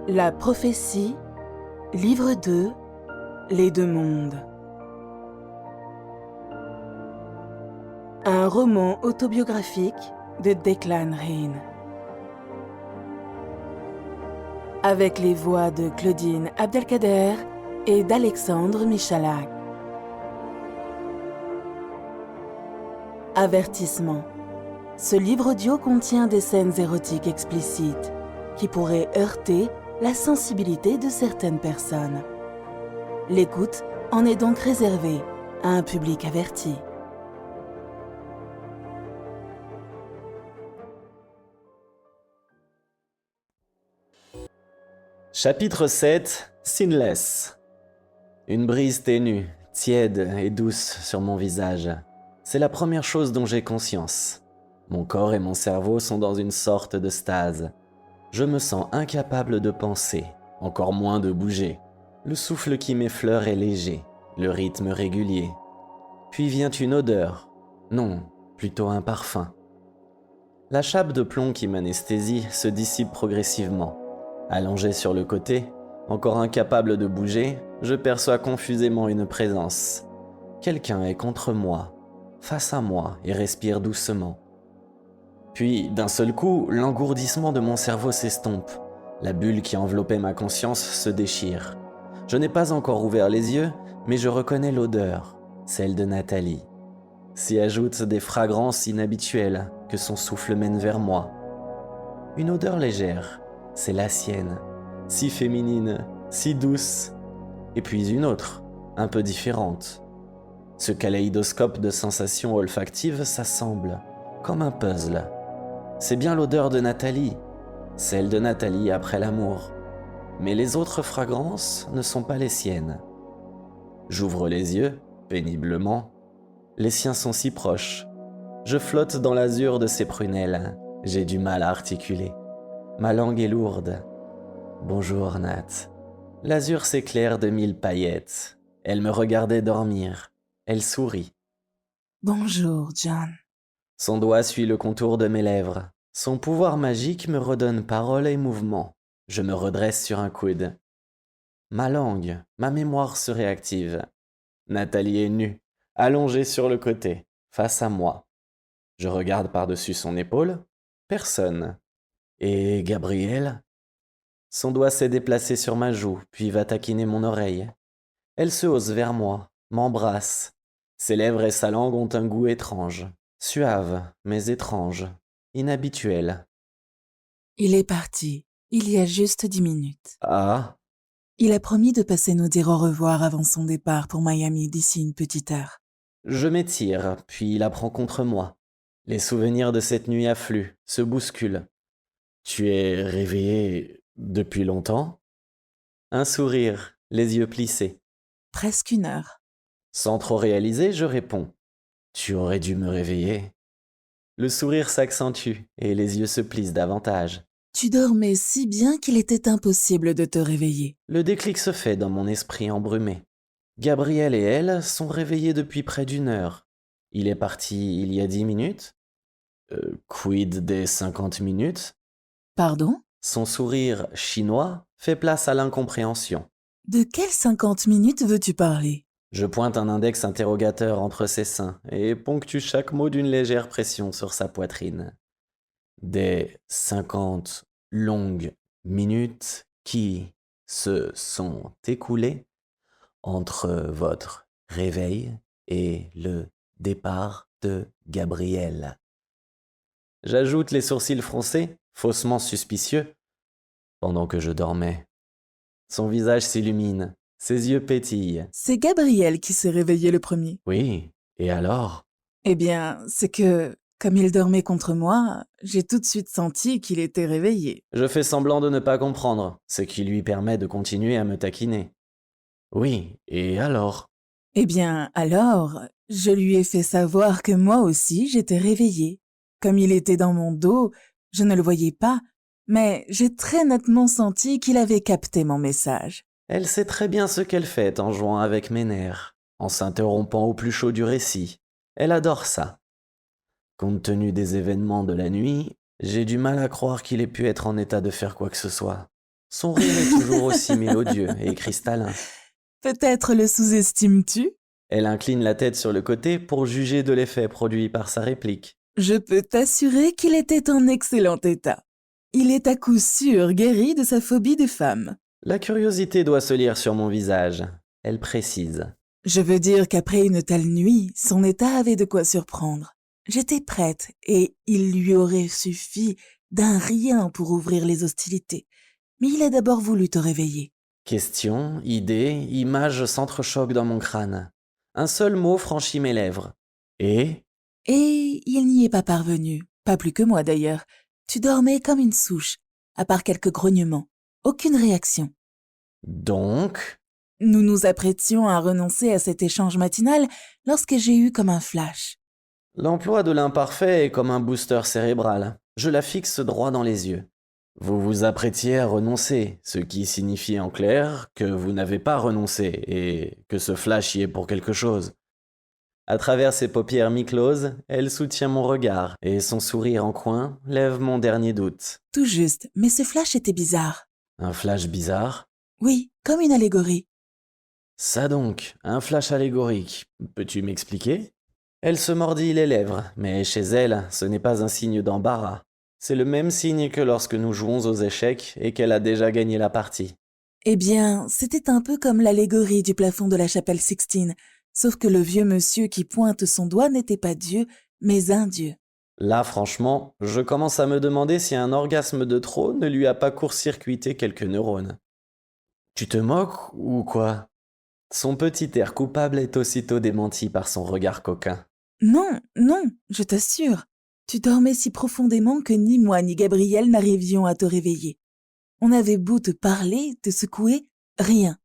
La prophétie, livre 2, Les deux mondes. Un roman autobiographique de Declan Reid. Avec les voix de Claudine Abdelkader et d'Alexandre Michalak. Avertissement. Ce livre audio contient des scènes érotiques explicites qui pourraient heurter la sensibilité de certaines personnes. L'écoute en est donc réservée à un public averti. Chapitre 7, Sinless. Une brise ténue, tiède et douce sur mon visage. C'est la première chose dont j'ai conscience. Mon corps et mon cerveau sont dans une sorte de stase. Je me sens incapable de penser, encore moins de bouger. Le souffle qui m'effleure est léger, le rythme régulier. Puis vient une odeur. Non, plutôt un parfum. La chape de plomb qui m'anesthésie se dissipe progressivement. Allongé sur le côté, encore incapable de bouger, je perçois confusément une présence. Quelqu'un est contre moi, face à moi et respire doucement. Puis, d'un seul coup, l'engourdissement de mon cerveau s'estompe. La bulle qui enveloppait ma conscience se déchire. Je n'ai pas encore ouvert les yeux, mais je reconnais l'odeur, celle de Nathalie. S'y ajoutent des fragrances inhabituelles que son souffle mène vers moi. Une odeur légère, c'est la sienne, si féminine, si douce. Et puis une autre, un peu différente. Ce kaléidoscope de sensations olfactives s'assemble, comme un puzzle. C'est bien l'odeur de Nathalie, celle de Nathalie après l'amour. Mais les autres fragrances ne sont pas les siennes. J'ouvre les yeux, péniblement. Les siens sont si proches. Je flotte dans l'azur de ses prunelles. J'ai du mal à articuler. Ma langue est lourde. Bonjour, Nat. L'azur s'éclaire de 1000 paillettes. Elle me regardait dormir. Elle sourit. Bonjour, John. Son doigt suit le contour de mes lèvres. Son pouvoir magique me redonne parole et mouvement. Je me redresse sur un coude. Ma langue, ma mémoire se réactive. Nathalie est nue, allongée sur le côté, face à moi. Je regarde par-dessus son épaule. Personne. Et Gabrielle? Son doigt s'est déplacé sur ma joue, puis va taquiner mon oreille. Elle se hausse vers moi, m'embrasse. Ses lèvres et sa langue ont un goût étrange. Suave, mais étrange. Inhabituel. Il est parti, il y a juste 10 minutes. Ah, Il a promis de passer nous dire au revoir avant son départ pour Miami d'ici une petite heure. je m'étire, puis il la prend contre moi. Les souvenirs de cette nuit affluent, se bousculent. Tu es réveillé depuis longtemps? Un sourire, les yeux plissés. Presque 1 heure. Sans trop réaliser, je réponds. Tu aurais dû me réveiller. Le sourire s'accentue et les yeux se plissent davantage. Tu dormais si bien qu'il était impossible de te réveiller. Le déclic se fait dans mon esprit embrumé. Gabrielle et elle sont réveillés depuis près d'1 heure. Il est parti il y a 10 minutes? Quid des 50 minutes? Pardon? Son sourire chinois fait place à l'incompréhension. De quelles 50 minutes veux-tu parler? Je pointe un index interrogateur entre ses seins et ponctue chaque mot d'une légère pression sur sa poitrine. Des 50 longues minutes qui se sont écoulées entre votre réveil et le départ de Gabriel. J'ajoute les sourcils froncés, faussement suspicieux, pendant que je dormais. Son visage s'illumine, ses yeux pétillent. C'est Gabriel qui s'est réveillé le premier. Oui, et alors? Eh bien, c'est que, comme il dormait contre moi, j'ai tout de suite senti qu'il était réveillé. Je fais semblant de ne pas comprendre, ce qui lui permet de continuer à me taquiner. Oui, et alors? Eh bien, alors, je lui ai fait savoir que moi aussi j'étais réveillée. Comme il était dans mon dos, je ne le voyais pas, mais j'ai très nettement senti qu'il avait capté mon message. Elle sait très bien ce qu'elle fait en jouant avec mes nerfs, en s'interrompant au plus chaud du récit. Elle adore ça. Compte tenu des événements de la nuit, j'ai du mal à croire qu'il ait pu être en état de faire quoi que ce soit. Son rire est toujours aussi mélodieux et cristallin. Peut-être le sous-estimes-tu? Elle incline la tête sur le côté pour juger de l'effet produit par sa réplique. Je peux t'assurer qu'il était en excellent état. Il est à coup sûr guéri de sa phobie des femmes. La curiosité doit se lire sur mon visage. Elle précise. Je veux dire qu'après une telle nuit, son état avait de quoi surprendre. J'étais prête et il lui aurait suffi d'un rien pour ouvrir les hostilités. Mais il a d'abord voulu te réveiller. Questions, idées, images s'entrechoquent dans mon crâne. Un seul mot franchit mes lèvres. Et Et il n'y est pas parvenu, pas plus que moi d'ailleurs. Tu dormais comme une souche, à part quelques grognements. Aucune réaction. donc, Nous nous apprêtions à renoncer à cet échange matinal lorsque j'ai eu comme un flash. l'emploi de l'imparfait est comme un booster cérébral. Je la fixe droit dans les yeux. Vous vous apprêtiez à renoncer, ce qui signifie en clair que vous n'avez pas renoncé et que ce flash y est pour quelque chose. À travers ses paupières mi-closes, elle soutient mon regard et son sourire en coin lève mon dernier doute. Tout juste, mais ce flash était bizarre. Un flash bizarre? Oui, comme une allégorie. Ça donc, un flash allégorique. Peux-tu m'expliquer? Elle se mordit les lèvres, mais chez elle, ce n'est pas un signe d'embarras. C'est le même signe que lorsque nous jouons aux échecs et qu'elle a déjà gagné la partie. Eh bien, c'était un peu comme l'allégorie du plafond de la chapelle Sixtine, sauf que le vieux monsieur qui pointe son doigt n'était pas Dieu, mais un dieu. Là, franchement, je commence à me demander si un orgasme de trop ne lui a pas court-circuité quelques neurones. Tu te moques ou quoi? Son petit air coupable est aussitôt démenti par son regard coquin. Non, non, je t'assure. Tu dormais si profondément que ni moi ni Gabriel n'arrivions à te réveiller. On avait beau te parler, te secouer, rien.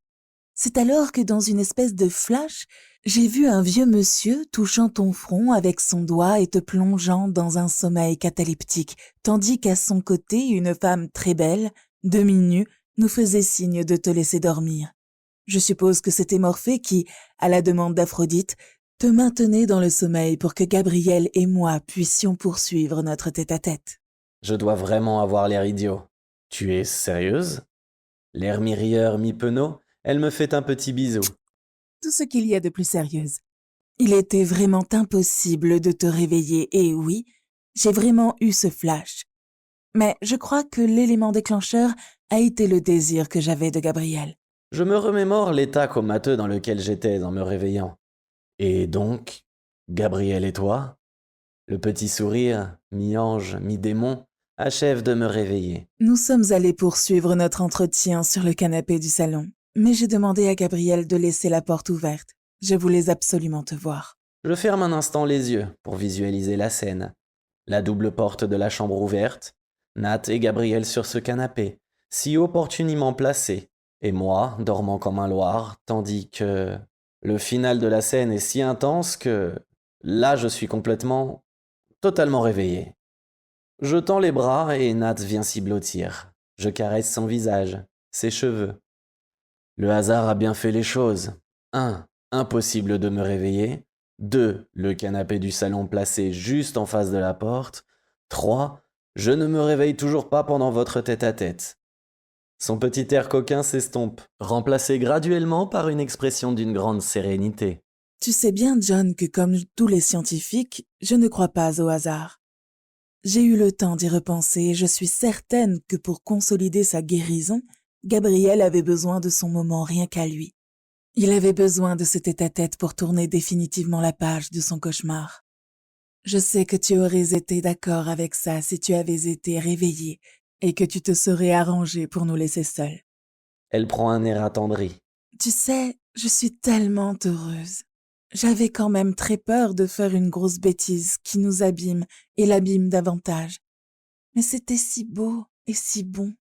C'est alors que dans une espèce de flash, j'ai vu un vieux monsieur touchant ton front avec son doigt et te plongeant dans un sommeil cataleptique, tandis qu'à son côté, une femme très belle, demi-nue, nous faisait signe de te laisser dormir. Je suppose que c'était Morphée qui, à la demande d'Aphrodite, te maintenait dans le sommeil pour que Gabriel et moi puissions poursuivre notre tête-à-tête. Je dois vraiment avoir l'air idiot. Tu es sérieuse? L'air mi-rieur, mi-penaud, elle me fait un petit bisou. Tout ce qu'il y a de plus sérieuse. Il était vraiment impossible de te réveiller et oui, j'ai vraiment eu ce flash. Mais je crois que l'élément déclencheur a été le désir que j'avais de Gabriel. Je me remémore l'état comateux dans lequel j'étais en me réveillant. Et donc, Gabriel et toi? Le petit sourire, mi-ange, mi-démon, achève de me réveiller. Nous sommes allés poursuivre notre entretien sur le canapé du salon, mais j'ai demandé à Gabriel de laisser la porte ouverte. Je voulais absolument te voir. Je ferme un instant les yeux pour visualiser la scène. La double porte de la chambre ouverte, Nat et Gabriel sur ce canapé, si opportunément placés, et moi dormant comme un loir, tandis que le final de la scène est si intense que là je suis totalement réveillé. Je tends les bras et Nat vient s'y blottir. Je caresse son visage, ses cheveux. Le hasard a bien fait les choses. 1. Impossible de me réveiller. 2. Le canapé du salon placé juste en face de la porte. 3. Je ne me réveille toujours pas pendant votre tête-à-tête. Son petit air coquin s'estompe, remplacé graduellement par une expression d'une grande sérénité. Tu sais bien, John, que comme tous les scientifiques, je ne crois pas au hasard. J'ai eu le temps d'y repenser et je suis certaine que pour consolider sa guérison, Gabriel avait besoin de son moment rien qu'à lui. Il avait besoin de ce tête-à-tête pour tourner définitivement la page de son cauchemar. Je sais que tu aurais été d'accord avec ça si tu avais été réveillé et que tu te serais arrangé pour nous laisser seuls. Elle prend un air attendri. Tu sais, je suis tellement heureuse. J'avais quand même très peur de faire une grosse bêtise qui nous abîme et l'abîme davantage. Mais c'était si beau et si bon.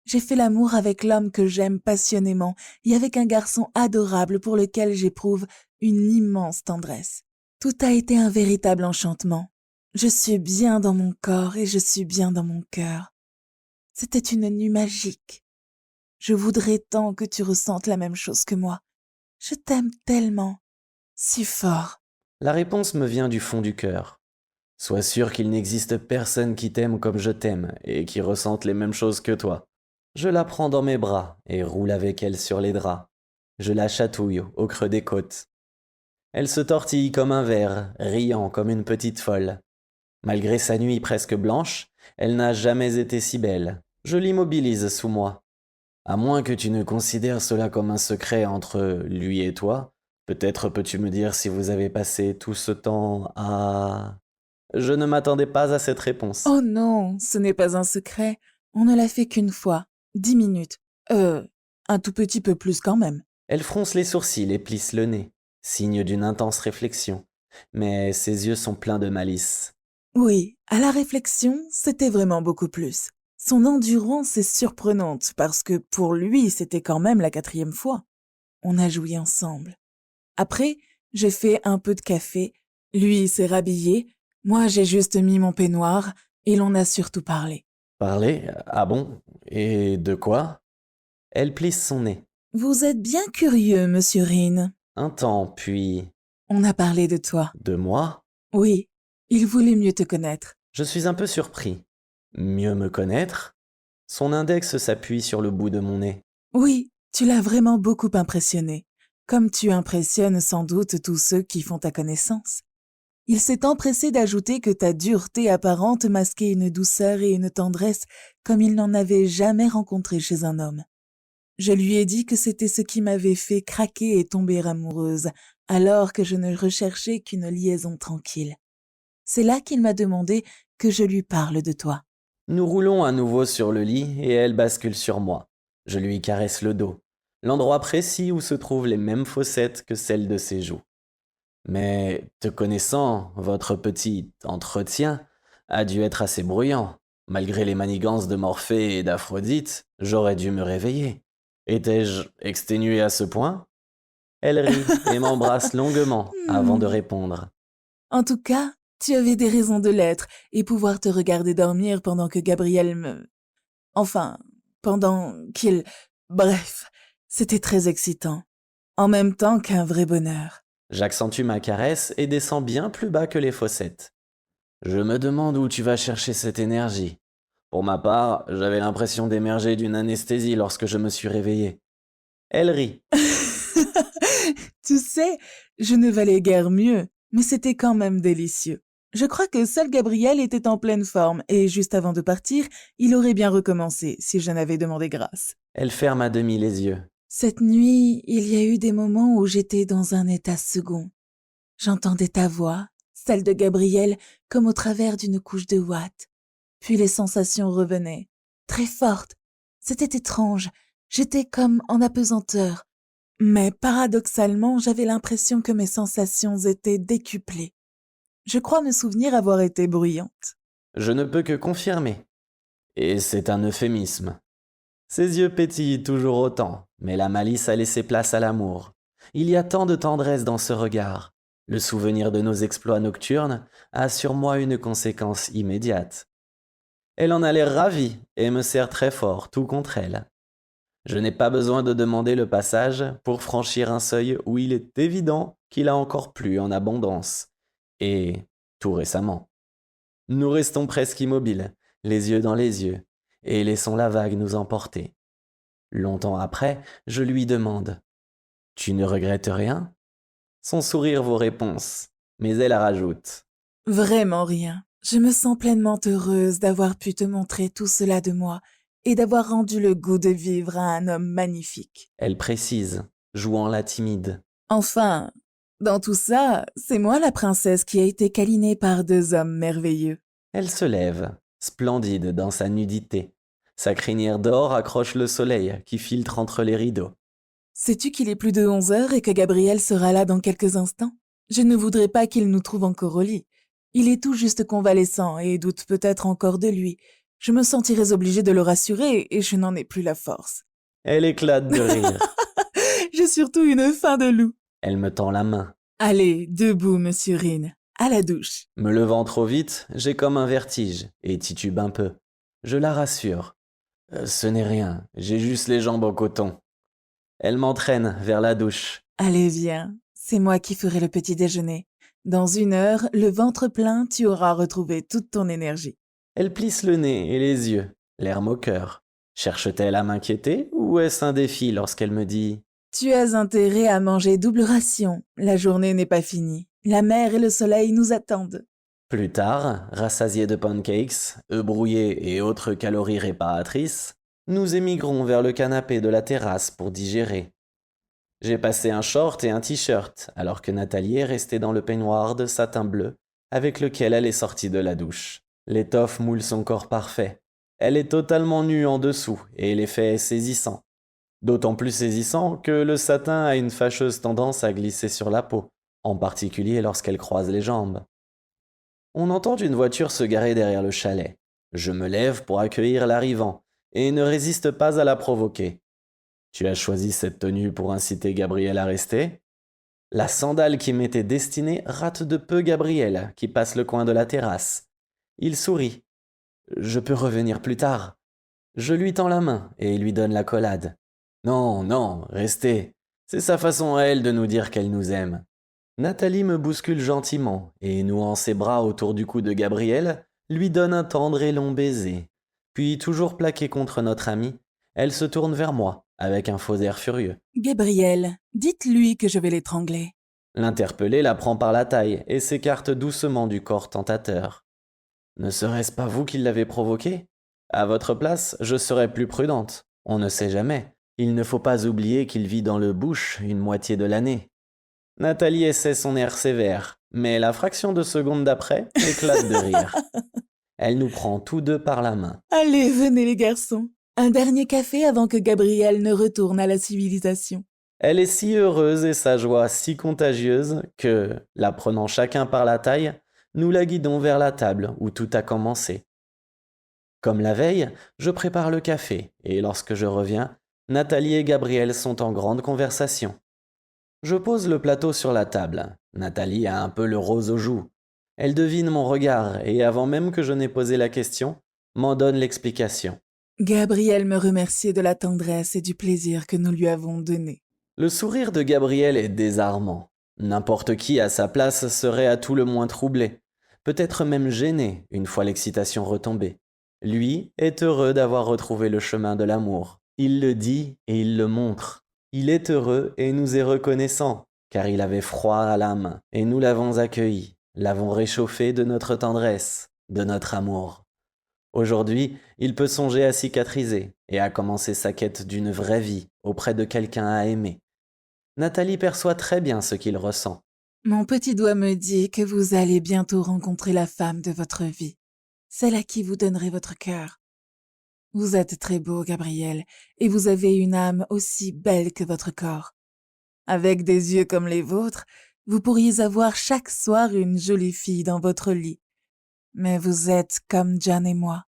J'ai fait l'amour avec l'homme que j'aime passionnément et avec un garçon adorable pour lequel j'éprouve une immense tendresse. Tout a été un véritable enchantement. Je suis bien dans mon corps et je suis bien dans mon cœur. C'était une nuit magique. Je voudrais tant que tu ressentes la même chose que moi. Je t'aime tellement, si fort. La réponse me vient du fond du cœur. Sois sûr qu'il n'existe personne qui t'aime comme je t'aime et qui ressente les mêmes choses que toi. Je la prends dans mes bras et roule avec elle sur les draps. Je la chatouille au creux des côtes. Elle se tortille comme un ver, riant comme une petite folle. Malgré sa nuit presque blanche, elle n'a jamais été si belle. Je l'immobilise sous moi. À moins que tu ne considères cela comme un secret entre lui et toi, peut-être peux-tu me dire si vous avez passé tout ce temps à... Je ne m'attendais pas à cette réponse. Oh non, ce n'est pas un secret. On ne l'a fait qu'une fois. 10 minutes. Un tout petit peu plus quand même. Elle fronce les sourcils et plisse le nez, signe d'une intense réflexion. Mais ses yeux sont pleins de malice. Oui, à la réflexion, c'était vraiment beaucoup plus. Son endurance est surprenante parce que pour lui, c'était quand même la 4e fois. On a joué ensemble. Après, j'ai fait un peu de café. Lui s'est rhabillé. Moi, j'ai juste mis mon peignoir et l'on a surtout parlé. Parler? Ah bon? Et de quoi? Elle plisse son nez. Vous êtes bien curieux, monsieur Rin. Un temps, puis... On a parlé de toi. De moi? Oui, il voulait mieux te connaître. Je suis un peu surpris. Mieux me connaître? Son index s'appuie sur le bout de mon nez. Oui, tu l'as vraiment beaucoup impressionné, comme tu impressionnes sans doute tous ceux qui font ta connaissance. Il s'est empressé d'ajouter que ta dureté apparente masquait une douceur et une tendresse comme il n'en avait jamais rencontré chez un homme. Je lui ai dit que c'était ce qui m'avait fait craquer et tomber amoureuse, alors que je ne recherchais qu'une liaison tranquille. C'est là qu'il m'a demandé que je lui parle de toi. Nous roulons à nouveau sur le lit et elle bascule sur moi. Je lui caresse le dos, l'endroit précis où se trouvent les mêmes fossettes que celles de ses joues. Mais, te connaissant, votre petit entretien a dû être assez bruyant. Malgré les manigances de Morphée et d'Aphrodite, j'aurais dû me réveiller. Étais-je exténué à ce point? Elle rit et m'embrasse longuement avant de répondre. En tout cas, tu avais des raisons de l'être et pouvoir te regarder dormir pendant que Gabriel me... Enfin, pendant qu'il... Bref, c'était très excitant. En même temps qu'un vrai bonheur. J'accentue ma caresse et descends bien plus bas que les fossettes. Je me demande où tu vas chercher cette énergie. Pour ma part, j'avais l'impression d'émerger d'une anesthésie lorsque je me suis réveillé. Elle rit. Tu sais, je ne valais guère mieux, mais c'était quand même délicieux. Je crois que seul Gabriel était en pleine forme et juste avant de partir, il aurait bien recommencé si je n'avais demandé grâce. Elle ferme à demi les yeux. Cette nuit, il y a eu des moments où j'étais dans un état second. J'entendais ta voix, celle de Gabriel, comme au travers d'une couche de ouate. Puis les sensations revenaient, très fortes. C'était étrange, j'étais comme en apesanteur. Mais paradoxalement, j'avais l'impression que mes sensations étaient décuplées. Je crois me souvenir avoir été bruyante. Je ne peux que confirmer. Et c'est un euphémisme. Ses yeux pétillent toujours autant, mais la malice a laissé place à l'amour. Il y a tant de tendresse dans ce regard. Le souvenir de nos exploits nocturnes a sur moi une conséquence immédiate. Elle en a l'air ravie et me serre très fort, tout contre elle. Je n'ai pas besoin de demander le passage pour franchir un seuil où il est évident qu'il a encore plu en abondance. Et tout récemment. Nous restons presque immobiles, les yeux dans les yeux, et laissons la vague nous emporter. Longtemps après, je lui demande « Tu ne regrettes rien ?» Son sourire vaut réponse, mais elle rajoute « Vraiment rien. Je me sens pleinement heureuse d'avoir pu te montrer tout cela de moi et d'avoir rendu le goût de vivre à un homme magnifique. » Elle précise, jouant la timide. « Enfin, dans tout ça, c'est moi la princesse qui a été câlinée par 2 hommes merveilleux. » Elle se lève, splendide dans sa nudité. Sa crinière d'or accroche le soleil qui filtre entre les rideaux. Sais-tu qu'il est plus de 11 heures et que Gabriel sera là dans quelques instants? Je ne voudrais pas qu'il nous trouve encore au lit. Il est tout juste convalescent et doute peut-être encore de lui. Je me sentirais obligée de le rassurer et je n'en ai plus la force. Elle éclate de rire. J'ai surtout une faim de loup. Elle me tend la main. Allez, debout, monsieur Rin. À la douche. Me levant trop vite, j'ai comme un vertige et titube un peu. Je la rassure. Ce n'est rien, j'ai juste les jambes au coton. Elle m'entraîne vers la douche. Allez, viens. C'est moi qui ferai le petit déjeuner. Dans 1 heure, le ventre plein, tu auras retrouvé toute ton énergie. Elle plisse le nez et les yeux, l'air moqueur. Cherche-t-elle à m'inquiéter ou est-ce un défi lorsqu'elle me dit « Tu as intérêt à manger double ration. La journée n'est pas finie. La mer et le soleil nous attendent. » Plus tard, rassasiés de pancakes, œufs brouillés et autres calories réparatrices, nous émigrons vers le canapé de la terrasse pour digérer. J'ai passé un short et un t-shirt, alors que Nathalie est restée dans le peignoir de satin bleu avec lequel elle est sortie de la douche. L'étoffe moule son corps parfait. Elle est totalement nue en dessous et l'effet est saisissant. D'autant plus saisissant que le satin a une fâcheuse tendance à glisser sur la peau, en particulier lorsqu'elle croise les jambes. On entend une voiture se garer derrière le chalet. Je me lève pour accueillir l'arrivant et ne résiste pas à la provoquer. Tu as choisi cette tenue pour inciter Gabriel à rester ? La sandale qui m'était destinée rate de peu Gabriel, qui passe le coin de la terrasse. Il sourit. Je peux revenir plus tard. Je lui tends la main et lui donne l'accolade. Non, non, restez. C'est sa façon à elle de nous dire qu'elle nous aime. Nathalie me bouscule gentiment et, nouant ses bras autour du cou de Gabriel, lui donne un tendre et long baiser. Puis, toujours plaquée contre notre ami, elle se tourne vers moi, avec un faux air furieux. Gabriel, dites-lui que je vais l'étrangler. L'interpellé la prend par la taille et s'écarte doucement du corps tentateur. Ne serait-ce pas vous qui l'avez provoqué ? À votre place, je serais plus prudente. On ne sait jamais. Il ne faut pas oublier qu'il vit dans le bush une moitié de l'année. Nathalie essaie son air sévère, mais la fraction de seconde d'après éclate de rire. Elle nous prend tous deux par la main. Allez, venez les garçons. Un dernier café avant que Gabriel ne retourne à la civilisation. Elle est si heureuse et sa joie si contagieuse que, la prenant chacun par la taille, nous la guidons vers la table où tout a commencé. Comme la veille, je prépare le café et lorsque je reviens, Nathalie et Gabriel sont en grande conversation. Je pose le plateau sur la table. Nathalie a un peu le rose aux joues. Elle devine mon regard et avant même que je n'ai posé la question, m'en donne l'explication. Gabriel me remerciait de la tendresse et du plaisir que nous lui avons donné. Le sourire de Gabriel est désarmant. N'importe qui à sa place serait à tout le moins troublé, peut-être même gêné une fois l'excitation retombée. Lui est heureux d'avoir retrouvé le chemin de l'amour. Il le dit et il le montre. Il est heureux et nous est reconnaissant, car il avait froid à l'âme, et nous l'avons accueilli, l'avons réchauffé de notre tendresse, de notre amour. Aujourd'hui, il peut songer à cicatriser et à commencer sa quête d'une vraie vie auprès de quelqu'un à aimer. Nathalie perçoit très bien ce qu'il ressent. Mon petit doigt me dit que vous allez bientôt rencontrer la femme de votre vie, celle à qui vous donnerez votre cœur. Vous êtes très beau, Gabriel, et vous avez une âme aussi belle que votre corps. Avec des yeux comme les vôtres, vous pourriez avoir chaque soir une jolie fille dans votre lit. Mais vous êtes comme Jan et moi.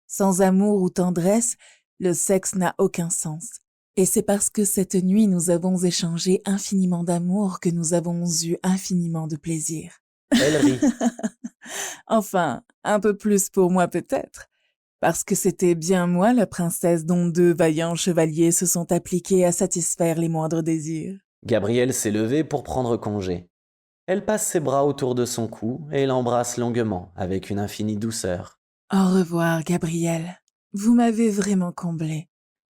Sans amour ou tendresse, le sexe n'a aucun sens. Et c'est parce que cette nuit nous avons échangé infiniment d'amour que nous avons eu infiniment de plaisir. Elle rit. Enfin, un peu plus pour moi peut-être. Parce que c'était bien moi la princesse dont 2 vaillants chevaliers se sont appliqués à satisfaire les moindres désirs. Gabriel s'est levé pour prendre congé. Elle passe ses bras autour de son cou et l'embrasse longuement, avec une infinie douceur. Au revoir, Gabriel. Vous m'avez vraiment comblé.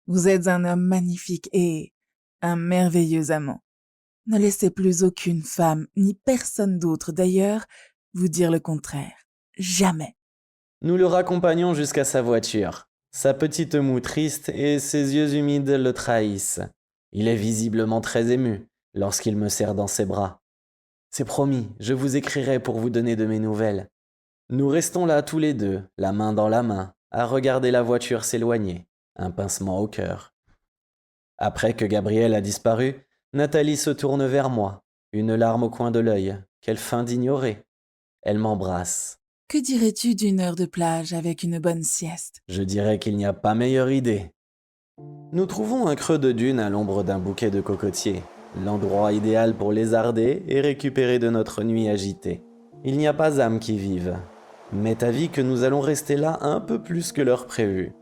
Vous êtes un homme magnifique et un merveilleux amant. Ne laissez plus aucune femme, ni personne d'autre d'ailleurs, vous dire le contraire. Jamais. Nous le raccompagnons jusqu'à sa voiture. Sa petite moue triste et ses yeux humides le trahissent. Il est visiblement très ému lorsqu'il me serre dans ses bras. C'est promis, je vous écrirai pour vous donner de mes nouvelles. Nous restons là tous les deux, la main dans la main, à regarder la voiture s'éloigner, un pincement au cœur. Après que Gabriel a disparu, Nathalie se tourne vers moi, une larme au coin de l'œil, qu'elle feint d'ignorer. Elle m'embrasse. Que dirais-tu d'une heure de plage avec une bonne sieste ? Je dirais qu'il n'y a pas meilleure idée. Nous trouvons un creux de dune à l'ombre d'un bouquet de cocotiers, l'endroit idéal pour lézarder et récupérer de notre nuit agitée. Il n'y a pas âme qui vive. M'est avis que nous allons rester là un peu plus que l'heure prévue.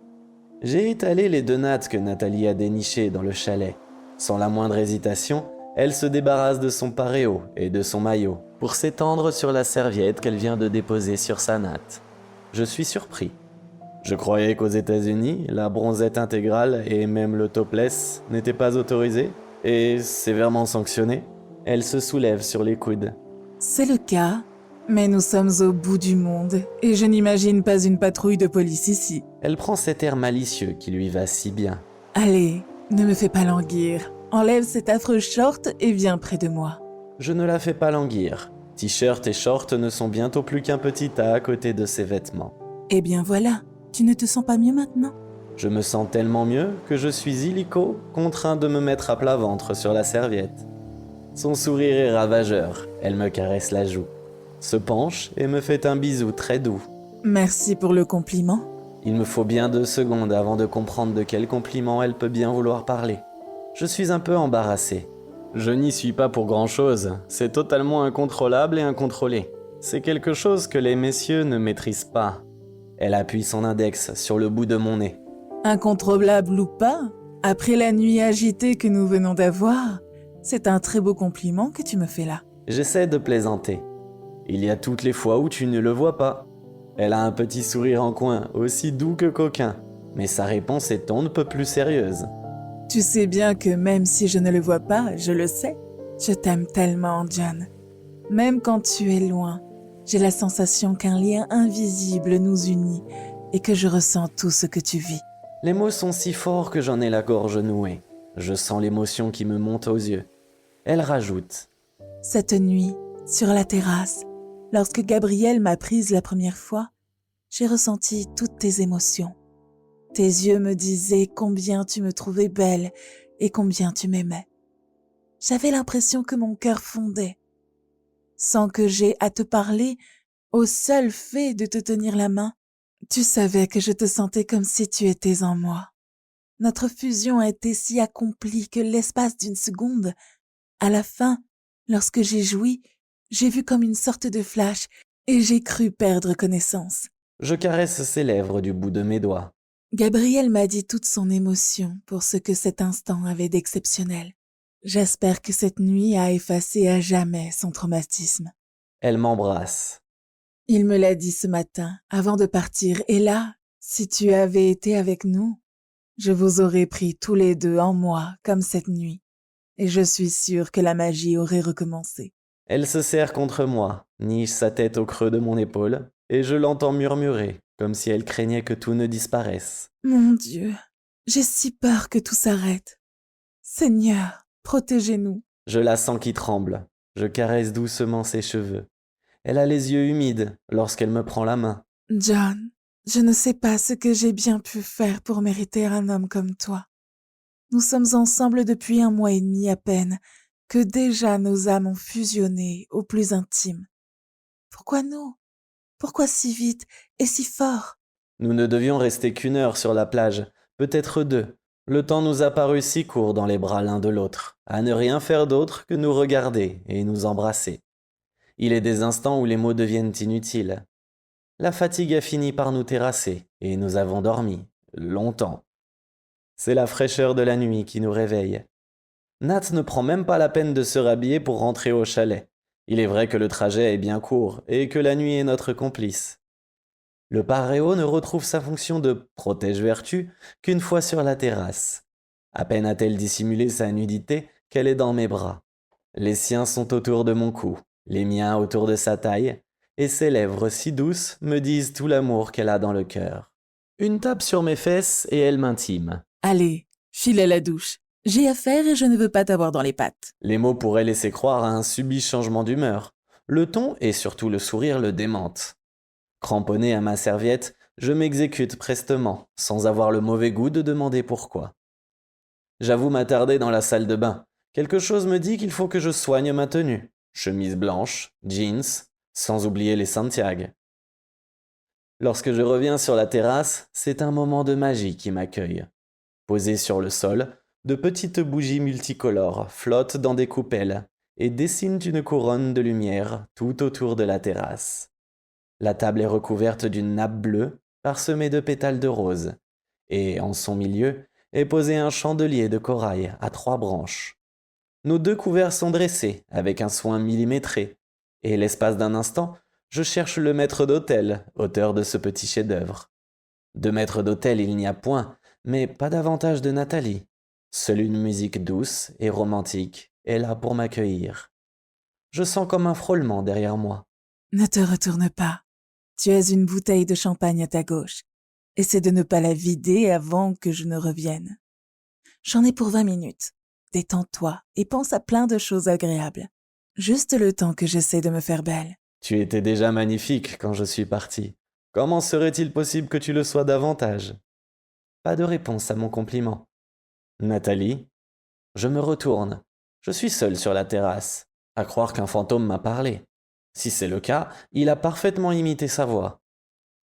J'ai étalé les 2 nattes que Nathalie a dénichées dans le chalet. Sans la moindre hésitation, elle se débarrasse de son paréo et de son maillot pour s'étendre sur la serviette qu'elle vient de déposer sur sa natte. Je suis surpris. Je croyais qu'aux États-Unis, la bronzette intégrale et même le topless n'étaient pas autorisés et sévèrement sanctionnés. Elle se soulève sur les coudes. C'est le cas, mais nous sommes au bout du monde et je n'imagine pas une patrouille de police ici. Elle prend cet air malicieux qui lui va si bien. Allez, ne me fais pas languir. Enlève cet affreux short et viens près de moi. Je ne la fais pas languir. T-shirt et short ne sont bientôt plus qu'un petit tas à côté de ses vêtements. Eh bien voilà, tu ne te sens pas mieux maintenant? Je me sens tellement mieux que je suis illico, contraint de me mettre à plat ventre sur la serviette. Son sourire est ravageur, elle me caresse la joue, se penche et me fait un bisou très doux. Merci pour le compliment. Il me faut bien 2 secondes avant de comprendre de quel compliment elle peut bien vouloir parler. Je suis un peu embarrassé. Je n'y suis pas pour grand-chose, c'est totalement incontrôlable et incontrôlé. C'est quelque chose que les messieurs ne maîtrisent pas. Elle appuie son index sur le bout de mon nez. Incontrôlable ou pas, après la nuit agitée que nous venons d'avoir, c'est un très beau compliment que tu me fais là. J'essaie de plaisanter. Il y a toutes les fois où tu ne le vois pas. Elle a un petit sourire en coin, aussi doux que coquin, mais sa réponse est on ne peut plus sérieuse. Tu sais bien que même si je ne le vois pas, je le sais. Je t'aime tellement, John. Même quand tu es loin, j'ai la sensation qu'un lien invisible nous unit et que je ressens tout ce que tu vis. Les mots sont si forts que j'en ai la gorge nouée. Je sens l'émotion qui me monte aux yeux. Elle rajoute. Cette nuit, sur la terrasse, lorsque Gabriel m'a prise la première fois, j'ai ressenti toutes tes émotions. Tes yeux me disaient combien tu me trouvais belle et combien tu m'aimais. J'avais l'impression que mon cœur fondait. Sans que j'aie à te parler, au seul fait de te tenir la main, tu savais que je te sentais comme si tu étais en moi. Notre fusion a été si accomplie que l'espace d'une seconde, à la fin, lorsque j'ai joui, j'ai vu comme une sorte de flash et j'ai cru perdre connaissance. Je caresse ses lèvres du bout de mes doigts. Gabriel m'a dit toute son émotion pour ce que cet instant avait d'exceptionnel. J'espère que cette nuit a effacé à jamais son traumatisme. Elle m'embrasse. Il me l'a dit ce matin, avant de partir, et là, si tu avais été avec nous, je vous aurais pris tous les deux en moi, comme cette nuit, et je suis sûre que la magie aurait recommencé. Elle se serre contre moi, niche sa tête au creux de mon épaule, et je l'entends murmurer, comme si elle craignait que tout ne disparaisse. Mon Dieu, j'ai si peur que tout s'arrête. Seigneur, protégez-nous. Je la sens qui tremble. Je caresse doucement ses cheveux. Elle a les yeux humides lorsqu'elle me prend la main. John, je ne sais pas ce que j'ai bien pu faire pour mériter un homme comme toi. Nous sommes ensemble depuis 1 mois et demi à peine, que déjà nos âmes ont fusionné au plus intime. Pourquoi nous? Pourquoi si vite et si fort? Nous ne devions rester qu'1 heure sur la plage, peut-être 2. Le temps nous a paru si court dans les bras l'un de l'autre, à ne rien faire d'autre que nous regarder et nous embrasser. Il est des instants où les mots deviennent inutiles. La fatigue a fini par nous terrasser, et nous avons dormi, longtemps. C'est la fraîcheur de la nuit qui nous réveille. Nat ne prend même pas la peine de se rhabiller pour rentrer au chalet. Il est vrai que le trajet est bien court, et que la nuit est notre complice. Le paréo ne retrouve sa fonction de protège-vertu qu'une fois sur la terrasse. À peine a-t-elle dissimulé sa nudité qu'elle est dans mes bras. Les siens sont autour de mon cou, les miens autour de sa taille, et ses lèvres si douces me disent tout l'amour qu'elle a dans le cœur. Une tape sur mes fesses et elle m'intime. Allez, file à la douche. J'ai affaire et je ne veux pas t'avoir dans les pattes. Les mots pourraient laisser croire à un subit changement d'humeur. Le ton et surtout le sourire le démentent. Cramponné à ma serviette, je m'exécute prestement, sans avoir le mauvais goût de demander pourquoi. J'avoue m'attarder dans la salle de bain. Quelque chose me dit qu'il faut que je soigne ma tenue. Chemise blanche, jeans, sans oublier les Santiago. Lorsque je reviens sur la terrasse, c'est un moment de magie qui m'accueille. Posées sur le sol, de petites bougies multicolores flottent dans des coupelles et dessinent une couronne de lumière tout autour de la terrasse. La table est recouverte d'une nappe bleue parsemée de pétales de rose, et en son milieu est posé un chandelier de corail à 3 branches. Nos 2 couverts sont dressés avec un soin millimétré, et l'espace d'un instant, je cherche le maître d'hôtel, auteur de ce petit chef-d'œuvre. De maître d'hôtel il n'y a point, mais pas davantage de Nathalie. Seule une musique douce et romantique est là pour m'accueillir. Je sens comme un frôlement derrière moi. Ne te retourne pas. Tu as une bouteille de champagne à ta gauche. Essaie de ne pas la vider avant que je ne revienne. J'en ai pour 20 minutes. Détends-toi et pense à plein de choses agréables. Juste le temps que j'essaie de me faire belle. Tu étais déjà magnifique quand je suis parti. Comment serait-il possible que tu le sois davantage? Pas de réponse à mon compliment. Nathalie? Je me retourne. Je suis seul sur la terrasse, à croire qu'un fantôme m'a parlé. Si c'est le cas, il a parfaitement imité sa voix.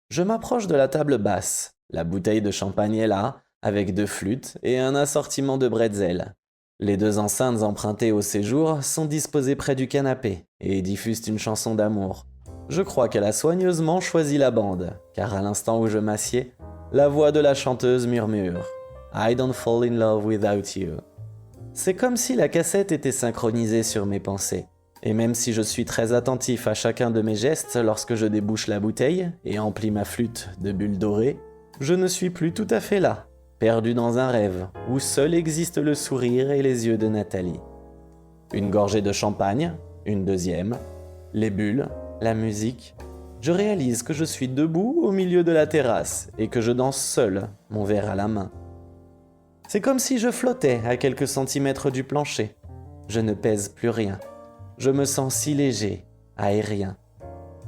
Je m'approche de la table basse. La bouteille de champagne est là, avec 2 flûtes et un assortiment de bretzels. Les 2 enceintes empruntées au séjour sont disposées près du canapé et diffusent une chanson d'amour. Je crois qu'elle a soigneusement choisi la bande, car à l'instant où je m'assieds, la voix de la chanteuse murmure « I don't fall in love without you ». C'est comme si la cassette était synchronisée sur mes pensées. Et même si je suis très attentif à chacun de mes gestes lorsque je débouche la bouteille et emplis ma flûte de bulles dorées, je ne suis plus tout à fait là, perdu dans un rêve où seul existe le sourire et les yeux de Nathalie. Une gorgée de champagne, une deuxième, les bulles, la musique. Je réalise que je suis debout au milieu de la terrasse et que je danse seul, mon verre à la main. C'est comme si je flottais à quelques centimètres du plancher. Je ne pèse plus rien. Je me sens si léger, aérien.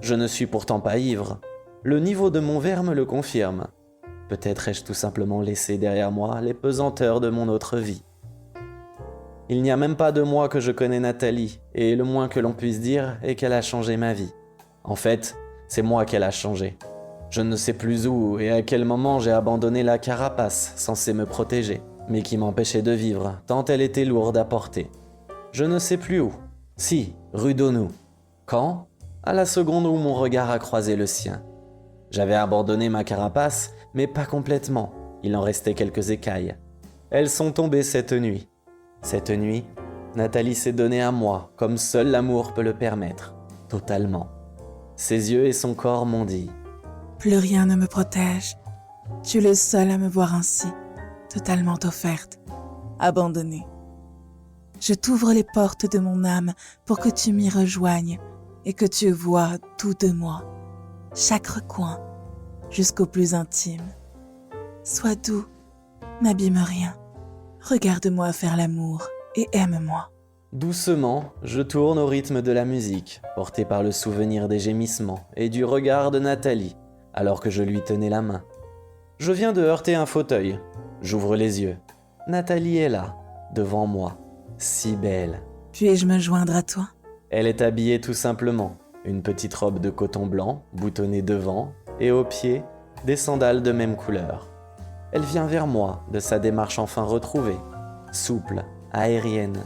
Je ne suis pourtant pas ivre. Le niveau de mon verre me le confirme. Peut-être ai-je tout simplement laissé derrière moi les pesanteurs de mon autre vie. Il n'y a même pas 2 mois que je connais Nathalie, et le moins que l'on puisse dire est qu'elle a changé ma vie. En fait, c'est moi qu'elle a changé. Je ne sais plus où et à quel moment j'ai abandonné la carapace censée me protéger, mais qui m'empêchait de vivre tant elle était lourde à porter. Je ne sais plus où. Si, rue d'Onou. Quand? À la seconde où mon regard a croisé le sien. J'avais abandonné ma carapace, mais pas complètement. Il en restait quelques écailles. Elles sont tombées cette nuit. Cette nuit, Nathalie s'est donnée à moi, comme seul l'amour peut le permettre. Totalement. Ses yeux et son corps m'ont dit « Plus rien ne me protège. Tu es le seul à me voir ainsi, totalement offerte, abandonnée. Je t'ouvre les portes de mon âme pour que tu m'y rejoignes et que tu vois tout de moi, chaque recoin, jusqu'au plus intime. Sois doux, n'abîme rien. Regarde-moi faire l'amour et aime-moi. » Doucement, je tourne au rythme de la musique, porté par le souvenir des gémissements et du regard de Nathalie, alors que je lui tenais la main. Je viens de heurter un fauteuil. J'ouvre les yeux. Nathalie est là, devant moi. Si belle. Puis-je me joindre à toi? Elle est habillée tout simplement. Une petite robe de coton blanc, boutonnée devant, et aux pieds, des sandales de même couleur. Elle vient vers moi, de sa démarche enfin retrouvée. Souple, aérienne.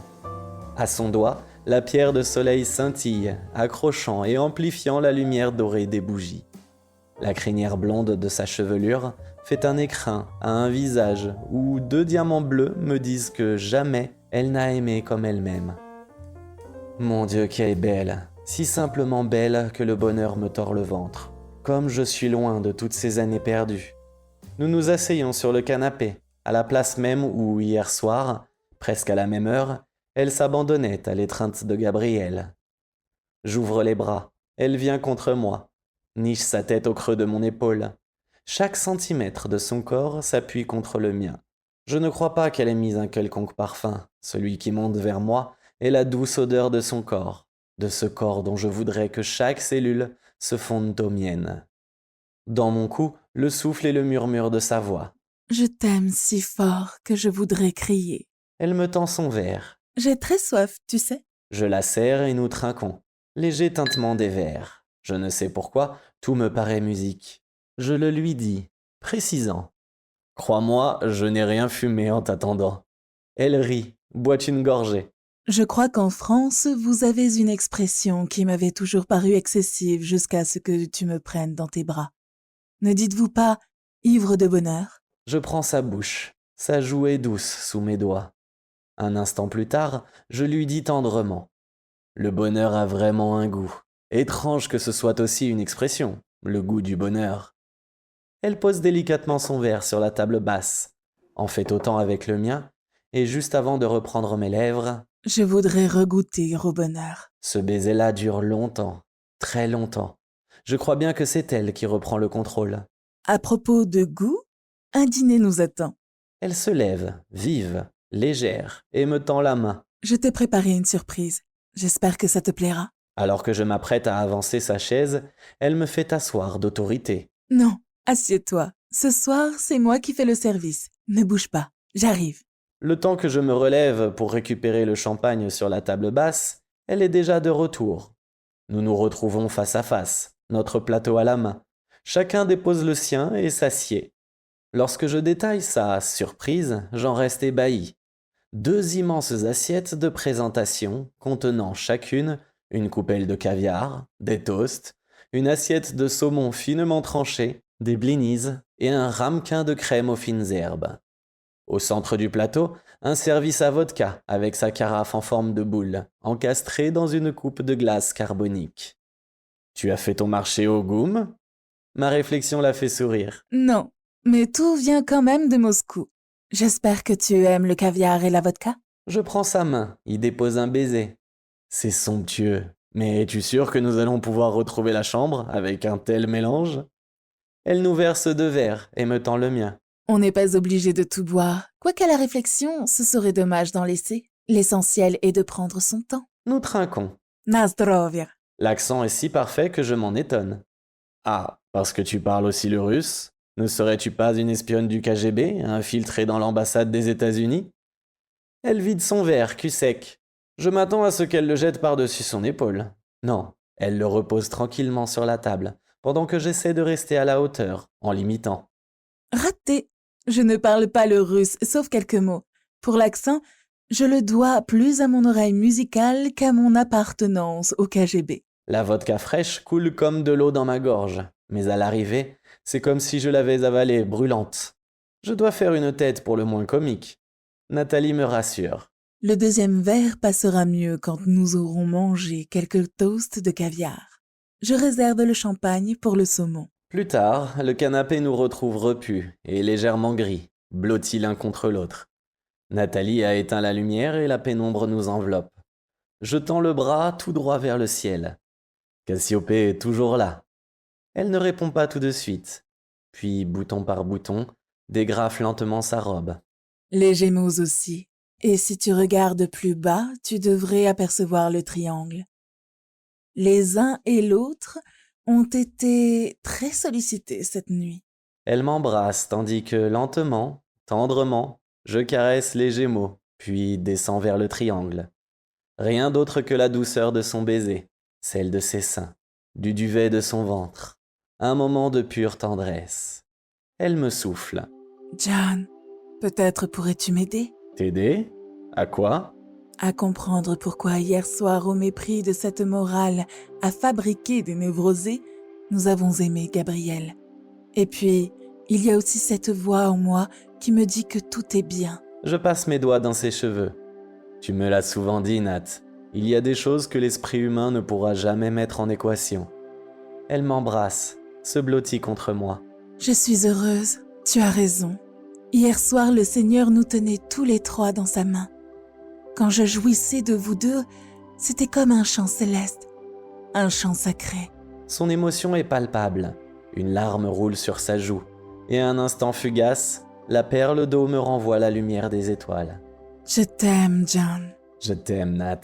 À son doigt, la pierre de soleil scintille, accrochant et amplifiant la lumière dorée des bougies. La crinière blonde de sa chevelure fait un écrin à un visage où 2 diamants bleus me disent que jamais elle n'a aimé comme elle m'aime. Mon Dieu, qu'elle est belle, si simplement belle que le bonheur me tord le ventre. Comme je suis loin de toutes ces années perdues. Nous nous asseyons sur le canapé, à la place même où, hier soir, presque à la même heure, elle s'abandonnait à l'étreinte de Gabriel. J'ouvre les bras, elle vient contre moi, niche sa tête au creux de mon épaule. Chaque centimètre de son corps s'appuie contre le mien. Je ne crois pas qu'elle ait mis un quelconque parfum. Celui qui monte vers moi est la douce odeur de son corps, de ce corps dont je voudrais que chaque cellule se fonde aux miennes. Dans mon cou, le souffle et le murmure de sa voix. « Je t'aime si fort que je voudrais crier. » Elle me tend son verre. « J'ai très soif, tu sais. » Je la serre et nous trinquons. Léger tintement des verres. Je ne sais pourquoi, tout me paraît musique. Je le lui dis, précisant. Crois-moi, je n'ai rien fumé en t'attendant. Elle rit, boit une gorgée. Je crois qu'en France, vous avez une expression qui m'avait toujours paru excessive jusqu'à ce que tu me prennes dans tes bras. Ne dites-vous pas « ivre de bonheur » ? Je prends sa bouche. Sa joue est douce sous mes doigts. Un instant plus tard, je lui dis tendrement. Le bonheur a vraiment un goût. Étrange que ce soit aussi une expression, le goût du bonheur. Elle pose délicatement son verre sur la table basse, en fait autant avec le mien, et juste avant de reprendre mes lèvres, Je voudrais regoûter au bonheur. ce baiser-là dure longtemps, très longtemps. Je crois bien que c'est elle qui reprend le contrôle. À propos de goût, un dîner nous attend. Elle se lève, vive, légère, et me tend la main, Je t'ai préparé une surprise. J'espère que ça te plaira. alors que je m'apprête à avancer sa chaise, elle me fait asseoir d'autorité. Non, assieds-toi. Ce soir, c'est moi qui fais le service. Ne bouge pas. J'arrive. Le temps que je me relève pour récupérer le champagne sur la table basse, elle est déjà de retour. Nous nous retrouvons face à face, notre plateau à la main. Chacun dépose le sien et s'assied. Lorsque je détaille sa surprise, j'en reste ébahi. 2 immenses assiettes de présentation contenant chacune une coupelle de caviar, des toasts, une assiette de saumon finement tranché, des blinis et un ramequin de crème aux fines herbes. Au centre du plateau, un service à vodka avec sa carafe en forme de boule, encastrée dans une coupe de glace carbonique. Tu as fait ton marché au Goum? Ma réflexion l'a fait sourire. Non, mais tout vient quand même de Moscou. J'espère que tu aimes le caviar et la vodka. Je prends sa main, y dépose un baiser. C'est somptueux. Mais es-tu sûr que nous allons pouvoir retrouver la chambre avec un tel mélange? Elle nous verse 2 verres et me tend le mien. On n'est pas obligé de tout boire. Quoiqu'à la réflexion, ce serait dommage d'en laisser. L'essentiel est de prendre son temps. Nous trinquons. Na zdrowie. L'accent est si parfait que je m'en étonne. Ah, parce que tu parles aussi le russe? Ne serais-tu pas une espionne du KGB, infiltrée dans l'ambassade des États-Unis? Elle vide son verre, cul sec. Je m'attends à ce qu'elle le jette par-dessus son épaule. Non, elle le repose tranquillement sur la table, pendant que j'essaie de rester à la hauteur, en l'imitant. Raté. Je ne parle pas le russe, sauf quelques mots. Pour l'accent, je le dois plus à mon oreille musicale qu'à mon appartenance au KGB. La vodka fraîche coule comme de l'eau dans ma gorge, mais à l'arrivée, c'est comme si je l'avais avalée brûlante. Je dois faire une tête pour le moins comique. Nathalie me rassure. Le deuxième verre passera mieux quand nous aurons mangé quelques toasts de caviar. Je réserve le champagne pour le saumon. Plus tard, le canapé nous retrouve repus et légèrement gris, blottis l'un contre l'autre. Nathalie a éteint la lumière et la pénombre nous enveloppe. Je tends le bras tout droit vers le ciel. Cassiopée est toujours là. Elle ne répond pas tout de suite. Puis, bouton par bouton, dégrafe lentement sa robe. Les Gémeaux aussi. Et si tu regardes plus bas, tu devrais apercevoir le triangle. Les uns et l'autre ont été très sollicités cette nuit. Elle m'embrasse tandis que lentement, tendrement, je caresse les Gémeaux, puis descends vers le triangle. Rien d'autre que la douceur de son baiser, celle de ses seins, du duvet de son ventre. Un moment de pure tendresse. Elle me souffle. John, peut-être pourrais-tu m'aider T'aider? À quoi? à comprendre pourquoi hier soir, au mépris de cette morale à fabriquer des névrosés, nous avons aimé Gabriel. Et puis, il y a aussi cette voix en moi qui me dit que tout est bien. Je passe mes doigts dans ses cheveux. Tu me l'as souvent dit, Nat. Il y a des choses que l'esprit humain ne pourra jamais mettre en équation. Elle m'embrasse, se blottit contre moi. Je suis heureuse, tu as raison. Hier soir, le Seigneur nous tenait tous les trois dans sa main. Quand je jouissais de vous deux, c'était comme un chant céleste, un chant sacré. Son émotion est palpable. Une larme roule sur sa joue. Et à un instant fugace, la perle d'eau me renvoie la lumière des étoiles. Je t'aime, John. Je t'aime, Nat.